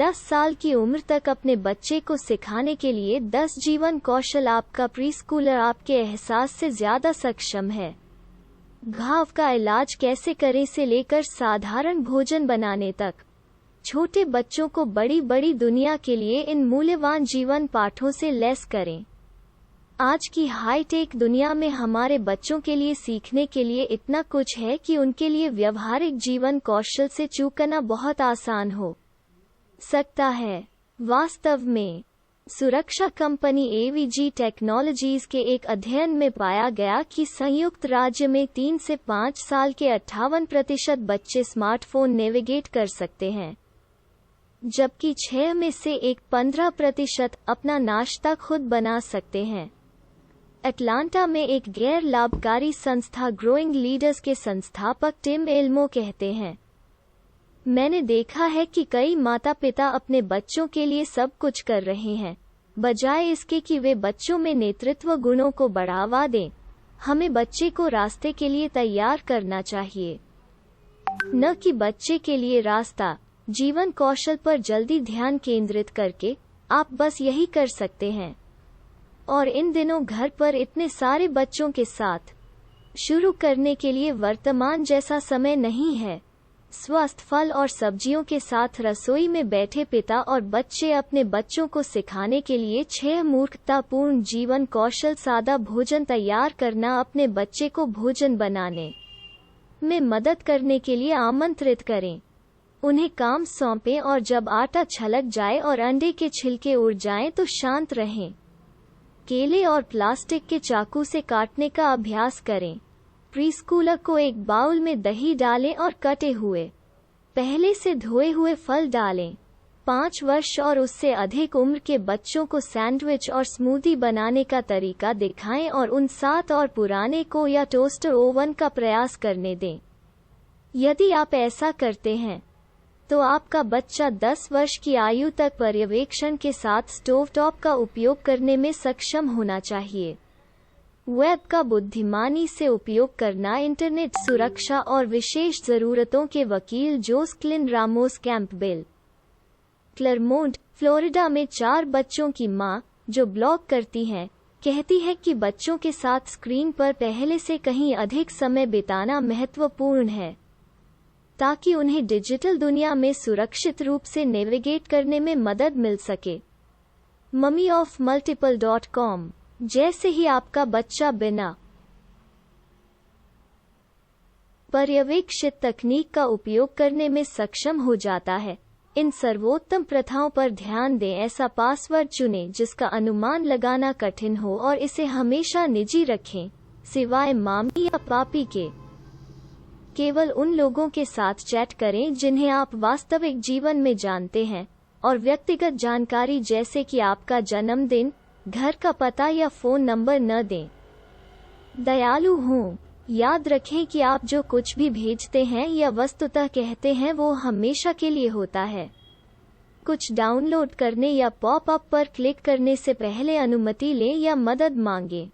10 साल की उम्र तक अपने बच्चे को सिखाने के लिए 10 जीवन कौशल। आपका प्रीस्कूलर आपके एहसास से ज्यादा सक्षम है। घाव का इलाज कैसे करें से लेकर साधारण भोजन बनाने तक, छोटे बच्चों को बड़ी बड़ी दुनिया के लिए इन मूल्यवान जीवन पाठों से लैस करें। आज की हाईटेक दुनिया में हमारे बच्चों के लिए सीखने के लिए इतना कुछ है कि उनके लिए व्यवहारिक जीवन कौशल से चूकना बहुत आसान हो सकता है। वास्तव में सुरक्षा कंपनी एवीजी टेक्नोलॉजीज के एक अध्ययन में पाया गया कि संयुक्त राज्य में 3 से 5 साल के 58% बच्चे स्मार्टफोन नेविगेट कर सकते हैं, जबकि 6 में से 15% अपना नाश्ता खुद बना सकते हैं। अटलांटा में एक गैर लाभकारी संस्था ग्रोइंग लीडर्स के संस्थापक टिम एल्मो कहते हैं, मैंने देखा है कि कई माता पिता अपने बच्चों के लिए सब कुछ कर रहे हैं, बजाय इसके कि वे बच्चों में नेतृत्व गुणों को बढ़ावा दें। हमें बच्चे को रास्ते के लिए तैयार करना चाहिए, न कि बच्चे के लिए रास्ता। जीवन कौशल पर जल्दी ध्यान केंद्रित करके आप बस यही कर सकते हैं। और इन दिनों घर पर इतने सारे बच्चों के साथ शुरू करने के लिए वर्तमान जैसा समय नहीं है। स्वस्थ फल और सब्जियों के साथ रसोई में बैठे पिता और बच्चे अपने बच्चों को सिखाने के लिए 6 मूर्खतापूर्ण जीवन कौशल। सादा भोजन तैयार करना। अपने बच्चे को भोजन बनाने में मदद करने के लिए आमंत्रित करें। उन्हें काम सौंपें और जब आटा छलक जाए और अंडे के छिलके उड़ जाएं तो शांत रहें। केले और प्लास्टिक के चाकू से काटने का अभ्यास करें। प्रीस्कूलर को एक बाउल में दही डालें और कटे हुए पहले से धोए हुए फल डालें। 5 वर्ष और उससे अधिक उम्र के बच्चों को सैंडविच और स्मूदी बनाने का तरीका दिखाएं और उन 7 और पुराने को या टोस्टर ओवन का प्रयास करने दें। यदि आप ऐसा करते हैं तो आपका बच्चा 10 वर्ष की आयु तक पर्यवेक्षण के साथ स्टोवटॉप का उपयोग करने में सक्षम होना चाहिए। वेब का बुद्धिमानी से उपयोग करना। इंटरनेट सुरक्षा और विशेष जरूरतों के वकील जोसक्लिन रामोस कैंपबेल, क्लरमोंट, फ्लोरिडा में 4 बच्चों की मां, जो ब्लॉग करती हैं, कहती है कि बच्चों के साथ स्क्रीन पर पहले से कहीं अधिक समय बिताना महत्वपूर्ण है ताकि उन्हें डिजिटल दुनिया में सुरक्षित रूप से नेविगेट करने में मदद मिल सके। mummyofmultiple.com। जैसे ही आपका बच्चा बिना पर्यवेक्षित तकनीक का उपयोग करने में सक्षम हो जाता है, इन सर्वोत्तम प्रथाओं पर ध्यान दें। ऐसा पासवर्ड चुनें जिसका अनुमान लगाना कठिन हो और इसे हमेशा निजी रखें, सिवाय मामी या पापी के। केवल उन लोगों के साथ चैट करें जिन्हें आप वास्तविक जीवन में जानते हैं, और व्यक्तिगत जानकारी जैसे कि आपका जन्मदिन, घर का पता या फोन नंबर न दें। दयालु हों। याद रखें कि आप जो कुछ भी भेजते हैं या वस्तुतः कहते हैं वो हमेशा के लिए होता है। कुछ डाउनलोड करने या पॉप-अप पर क्लिक करने से पहले अनुमति लें या मदद मांगें।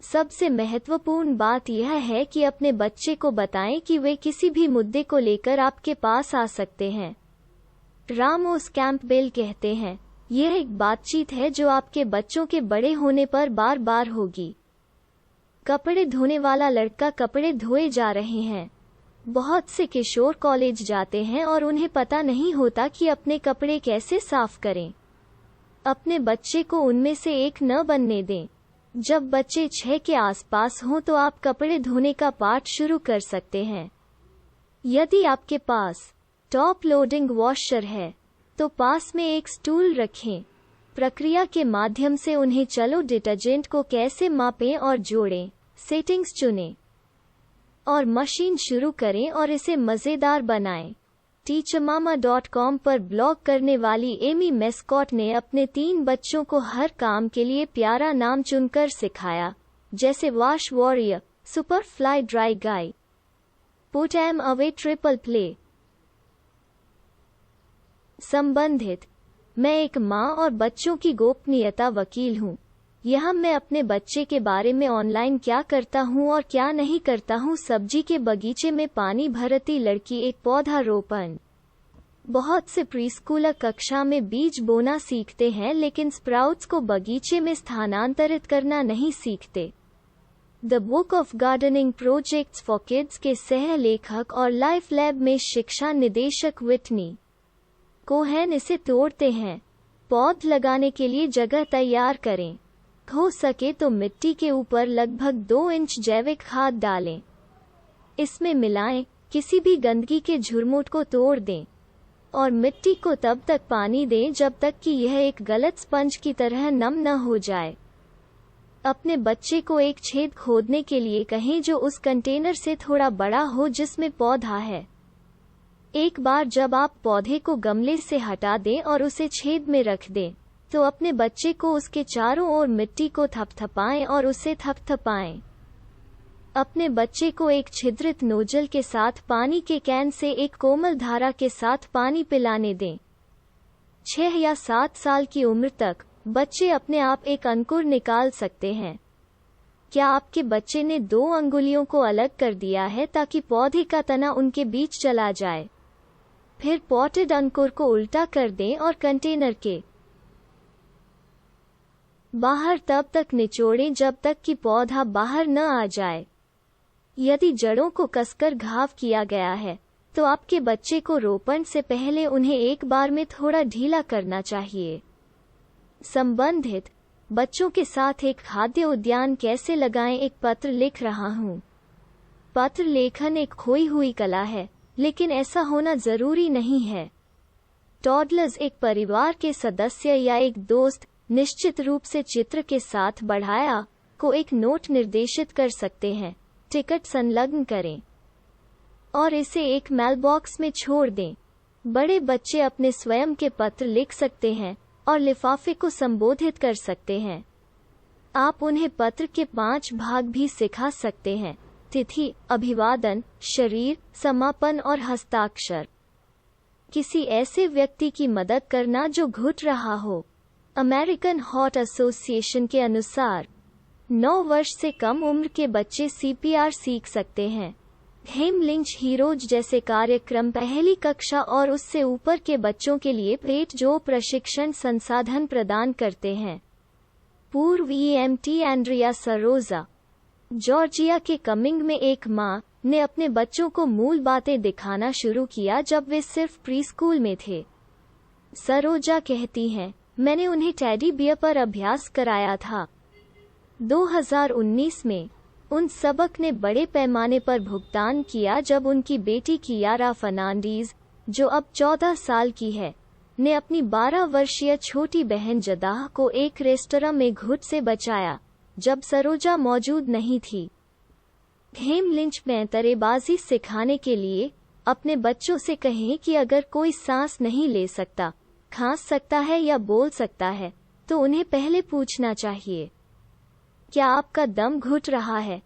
सबसे महत्वपूर्ण बात यह है कि अपने बच्चे को बताएं कि वे किसी भी मुद्दे को लेकर आपके पास आ सकते हैं। रामोस कैंपबेल कहते हैं, यह एक बातचीत है जो आपके बच्चों के बड़े होने पर बार बार होगी। कपड़े धोने वाला लड़का कपड़े धोए जा रहे हैं। बहुत से किशोर कॉलेज जाते हैं और उन्हें पता नहीं होता कि अपने कपड़े कैसे साफ करें। अपने बच्चे को उनमें से एक न बनने दें। जब बच्चे 6 के आसपास हों तो आप कपड़े धोने का पाठ शुरू कर सकते हैं। यदि आपके पास टॉप लोडिंग वॉशर है तो पास में एक स्टूल रखें। प्रक्रिया के माध्यम से उन्हें चलो डिटर्जेंट को कैसे मापें और जोड़ें, सेटिंग्स चुनें और मशीन शुरू करें और इसे मज़ेदार बनाएं। teachermama.com पर ब्लॉग करने वाली एमी मेस्कॉट ने अपने 3 बच्चों को हर काम के लिए प्यारा नाम चुनकर सिखाया, जैसे wash warrior, super fly dry guy, put am away, triple play. संबंधित। मैं एक माँ और बच्चों की गोपनीयता वकील हूँ। यहाँ मैं अपने बच्चे के बारे में ऑनलाइन क्या करता हूँ और क्या नहीं करता हूँ। सब्जी के बगीचे में पानी भरती लड़की, एक पौधारोपण बहुत से प्रीस्कूलर कक्षा में बीज बोना सीखते हैं लेकिन स्प्राउट्स को बगीचे में स्थानांतरित करना नहीं सीखते। The book of gardening projects for kids के सह लेखक और लाइफ लैब में शिक्षा निदेशक विटनी कोहेन इसे तोड़ते हैं। पौध लगाने के लिए जगह तैयार करें। हो सके तो मिट्टी के ऊपर लगभग 2 इंच जैविक खाद डालें। इसमें मिलाएं, किसी भी गंदगी के झुरमुट को तोड़ दें और मिट्टी को तब तक पानी दें जब तक कि यह एक गलत स्पंज की तरह नम न हो जाए। अपने बच्चे को एक छेद खोदने के लिए कहें जो उस कंटेनर से थोड़ा बड़ा हो जिसमें पौधा है। एक बार जब आप पौधे को गमले से हटा दें और उसे छेद में रख दें, तो अपने बच्चे को उसके चारों ओर मिट्टी को थपथपाएं और उसे थपथपाएं। अपने बच्चे को एक छिद्रित नोजल के साथ पानी के कैन से एक कोमल धारा के साथ पानी पिलाने दें। 6 या 7 साल की उम्र तक बच्चे अपने आप एक अंकुर निकाल सकते हैं। क्या आपके बच्चे ने 2 अंगुलियों को अलग कर दिया है ताकि पौधे का तना उनके बीच चला जाए? फिर पॉटेड अंकुर को उल्टा कर दें और कंटेनर के बाहर तब तक निचोड़ें जब तक कि पौधा बाहर न आ जाए। यदि जड़ों को कसकर घाव किया गया है, तो आपके बच्चे को रोपण से पहले उन्हें एक बार में थोड़ा ढीला करना चाहिए। संबंधित बच्चों के साथ एक खाद्य उद्यान कैसे लगाएं? एक पत्र लिख रहा हूँ। पत्र लेखन एक खोई हुई कला है, लेकिन ऐसा होना जरूरी नहीं है। टॉडलर्स एक परिवार के सदस्य या एक दोस्त निश्चित रूप से चित्र के साथ बढ़ाया को एक नोट निर्देशित कर सकते हैं। टिकट संलग्न करें और इसे एक मेलबॉक्स में छोड़ दें। बड़े बच्चे अपने स्वयं के पत्र लिख सकते हैं और लिफाफे को संबोधित कर सकते हैं। आप उन्हें पत्र के 5 भाग भी सिखा सकते हैं: तिथि, अभिवादन, शरीर, समापन और हस्ताक्षर। किसी ऐसे व्यक्ति की मदद करना जो घुट रहा हो। अमेरिकन हार्ट एसोसिएशन के अनुसार 9 वर्ष से कम उम्र के बच्चे CPR सीख सकते हैं। हेमलिंच हीरोज जैसे कार्यक्रम पहली कक्षा और उससे ऊपर के बच्चों के लिए पेट जो प्रशिक्षण संसाधन प्रदान करते हैं। पूर्व EMT एंड्रिया सरोजा, जॉर्जिया के कमिंग में एक माँ ने अपने बच्चों को मूल बातें दिखाना शुरू किया जब वे सिर्फ प्रीस्कूल में थे। सरोजा कहती हैं, मैंने उन्हें टेडी बियर पर अभ्यास कराया था। 2019 में उन सबक ने बड़े पैमाने पर भुगतान किया जब उनकी बेटी कियारा फर्नांडीज, जो अब 14 साल की है, ने अपनी 12 वर्षीय छोटी बहन जदाह को एक रेस्तरां में घुट से बचाया जब सरोजा मौजूद नहीं थी। हेमलिंच में तरेबाजी सिखाने के लिए अपने बच्चों से कहें कि अगर कोई सांस नहीं ले सकता, खांस सकता है या बोल सकता है, तो उन्हें पहले पूछना चाहिए, क्या आपका दम घुट रहा है?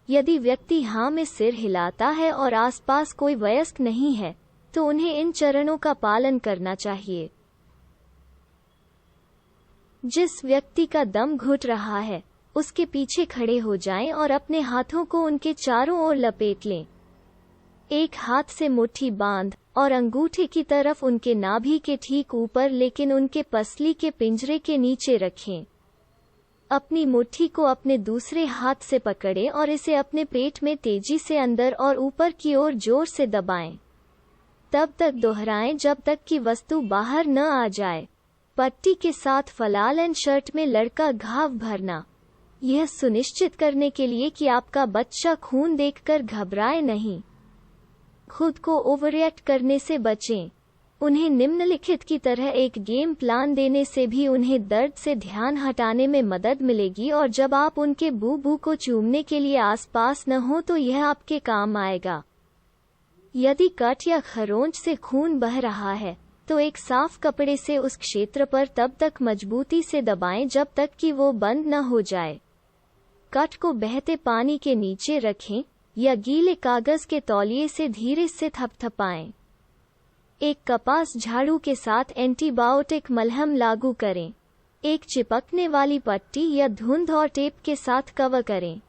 यदि व्यक्ति हाँ में सिर हिलाता है और आसपास कोई वयस्क नहीं है, तो उन्हें इन चरणों का पालन करना चाहिए। जिस व्यक्ति का दम घुट रहा है, उसके पीछे खड़े हो जाएं और अपने हाथों को उनके चारों ओर लपेट लें। एक हाथ से मुट्ठी बांध और अंगूठे की तरफ उनके नाभि के ठीक ऊपर लेकिन उनके पसली के पिंजरे के नीचे रखें। अपनी मुट्ठी को अपने दूसरे हाथ से पकड़ें और इसे अपने पेट में तेजी से अंदर और ऊपर की ओर जोर से दबाएं। तब तक दोहराएं जब तक कि वस्तु बाहर न आ जाए। पट्टी के साथ फलालन शर्ट में लड़का घाव भरना, यह सुनिश्चित करने के लिए कि आपका बच्चा खून देखकर घबराए नहीं। खुद को ओवररिएक्ट करने से बचें। उन्हें निम्नलिखित की तरह एक गेम प्लान देने से भी उन्हें दर्द से ध्यान हटाने में मदद मिलेगी, और जब आप उनके बू को चूमने के लिए आसपास न हो तो यह आपके काम आएगा। यदि कट या खरोंच से खून बह रहा है, तो एक साफ कपड़े से उस क्षेत्र पर तब तक मजबूती से दबाएं जब तक कि वो बंद न हो जाए। कट को बहते पानी के नीचे रखें या गीले कागज के तौलिए से धीरे से थपथपाएं। एक कपास झाड़ू के साथ एंटीबायोटिक मलहम लागू करें। एक चिपकने वाली पट्टी या धुंध और टेप के साथ कवर करें।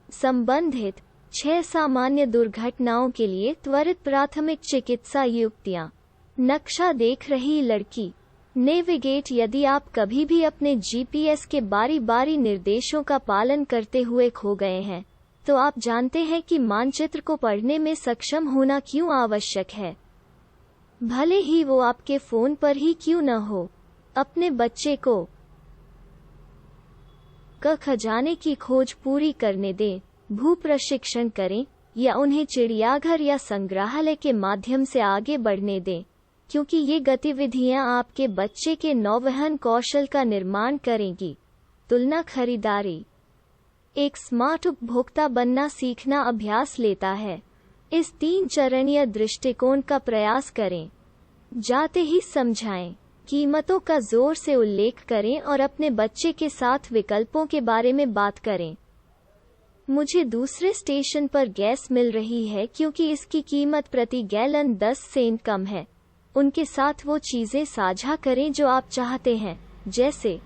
संबंधित 6 सामान्य दुर्घटनाओं के लिए त्वरित प्राथमिक चिकित्सा युक्तियाँ। नक्शा देख रही लड़की। नेविगेट। यदि आप कभी भी अपने जीपीएस के बारी बारी निर्देशों का पालन करते हुए खो गए हैं, तो आप जानते हैं कि मानचित्र को पढ़ने में सक्षम होना क्यों आवश्यक है, भले ही वो आपके फोन पर ही क्यों न हो। अपने बच्चे को खजाने की खोज पूरी करने दें, भू प्रशिक्षण करें या उन्हें चिड़ियाघर या संग्रहालय के माध्यम से आगे बढ़ने दें, क्योंकि ये गतिविधियां आपके बच्चे के नौवहन कौशल का निर्माण करेंगी। तुलना। खरीदारी। एक स्मार्ट उपभोक्ता बनना सीखना अभ्यास लेता है। इस 3 चरणीय दृष्टिकोण का प्रयास करें। जाते ही समझाएं, कीमतों का जोर से उल्लेख करें और अपने बच्चे के साथ विकल्पों के बारे में बात करें। मुझे दूसरे स्टेशन पर गैस मिल रही है क्योंकि इसकी कीमत प्रति गैलन 10 सेंट कम है। उनके साथ वो चीजें साझा करें जो आप चाहते हैं, जैसे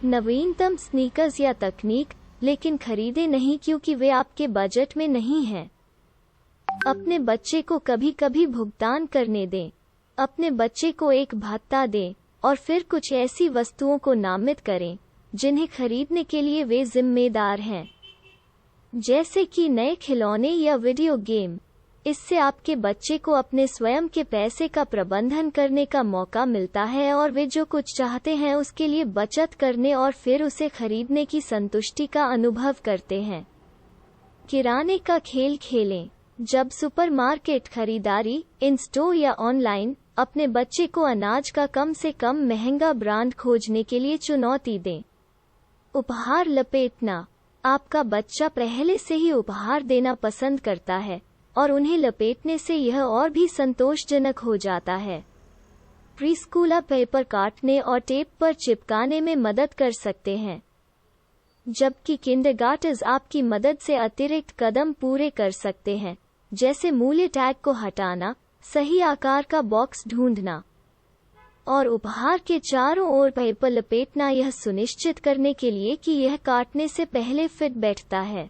नवीनतम स्नीकर्स या तकनीक, लेकिन खरीदे नहीं क्योंकि वे आपके बजट में नहीं हैं। अपने बच्चे को कभी कभी भुगतान करने दें। अपने बच्चे को एक भत्ता दें और फिर कुछ ऐसी वस्तुओं को नामित करें जिन्हें खरीदने के लिए वे जिम्मेदार हैं, जैसे कि नए खिलौने या वीडियो गेम। इससे आपके बच्चे को अपने स्वयं के पैसे का प्रबंधन करने का मौका मिलता है और वे जो कुछ चाहते हैं उसके लिए बचत करने और फिर उसे खरीदने की संतुष्टि का अनुभव करते हैं। किराने का खेल खेलें। जब सुपरमार्केट खरीदारी, इन स्टोर या ऑनलाइन, अपने बच्चे को अनाज का कम से कम महंगा ब्रांड खोजने के लिए चुनौती दें। उपहार लपेटना। आपका बच्चा पहले से ही उपहार देना पसंद करता है और उन्हें लपेटने से यह और भी संतोषजनक हो जाता है। प्रीस्कूलर पेपर काटने और टेप पर चिपकाने में मदद कर सकते हैं, जबकि किंडरगार्टनर्स आपकी मदद से अतिरिक्त कदम पूरे कर सकते हैं, जैसे मूल्य टैग को हटाना, सही आकार का बॉक्स ढूंढना और उपहार के चारों ओर पेपर लपेटना, यह सुनिश्चित करने के लिए कि यह काटने से पहले फिट बैठता है।